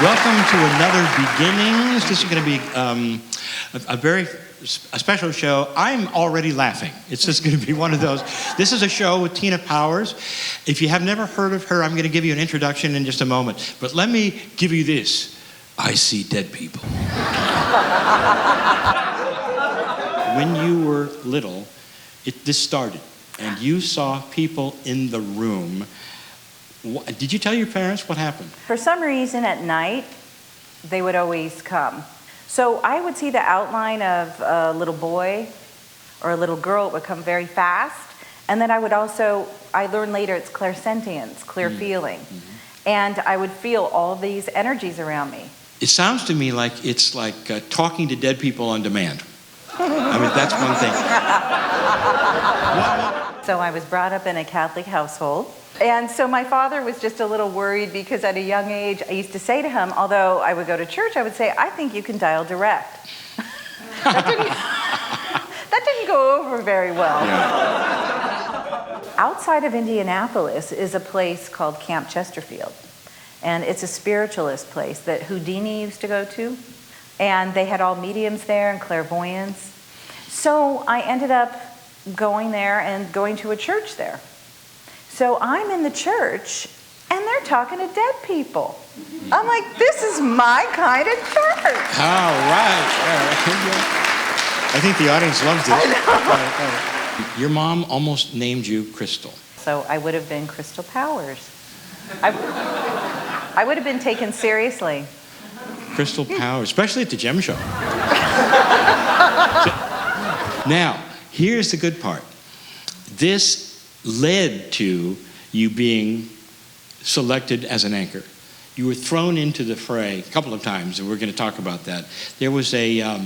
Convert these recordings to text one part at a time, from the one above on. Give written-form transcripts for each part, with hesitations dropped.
Welcome to another Beginnings. This is going to be a special show. I'm already laughing. It's just going to be one of those. This is a show with Tina Powers. If you have never heard of her, I'm going to give you an introduction in just a moment. But let me give you this. I see dead people. When you were little, this started, and you saw people in the room. Did you tell your parents what happened? For some reason at night, they would always come. So I would see the outline of a little boy or a little girl. It would come very fast. And then I learned later it's clairsentience, clear feeling. Mm-hmm. And I would feel all these energies around me. It sounds to me like it's like talking to dead people on demand. I mean, that's one thing. So I was brought up in a Catholic household. And so my father was just a little worried because at a young age, I used to say to him, although I would go to church, I would say, I think you can dial direct. That didn't go over very well. Yeah. Outside of Indianapolis is a place called Camp Chesterfield. And it's a spiritualist place that Houdini used to go to. And they had all mediums there and clairvoyants. So I ended up going there and going to a church there. So I'm in the church, and they're talking to dead people. I'm like, this is my kind of church. All right. I think the audience loves this. Your mom almost named you Crystal. So I would have been Crystal Powers. I would have been taken seriously. Crystal Powers, especially at the Gem Show. Now, here's the good part. This led to you being selected as an anchor. You were thrown into the fray a couple of times, and we're going to talk about that. There was a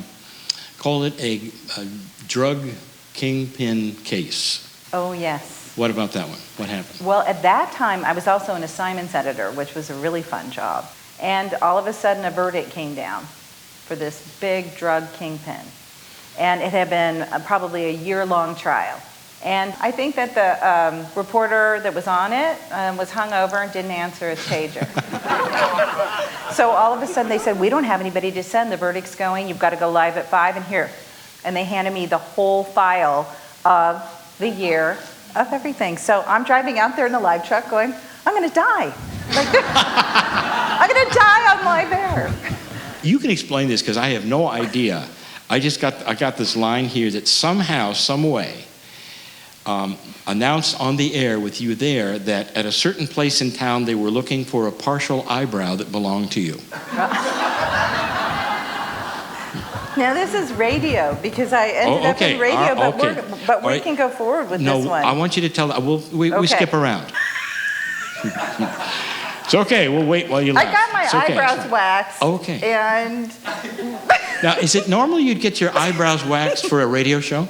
drug kingpin case. Oh, yes. What about that one? What happened? Well, at that time, I was also an assignments editor, which was a really fun job. And all of a sudden, a verdict came down for this big drug kingpin. And it had been probably a year-long trial. And I think that the reporter that was on it was hungover and didn't answer his pager. So all of a sudden they said, we don't have anybody to send. The verdict's going. You've got to go live at 5 and here. And they handed me the whole file of the year of everything. So I'm driving out there in the live truck going, I'm going to die. I'm going to die on live air. You can explain this because I have no idea. I got this line here that somehow, some way, announced on the air with you there that at a certain place in town they were looking for a partial eyebrow that belonged to you. Now this is radio because I ended up in radio, but we can go forward with this one. No, I want you to tell. We skip around. It's okay. We'll wait while you laugh. I got my eyebrows waxed. Okay. And now, is it normal you'd get your eyebrows waxed for a radio show?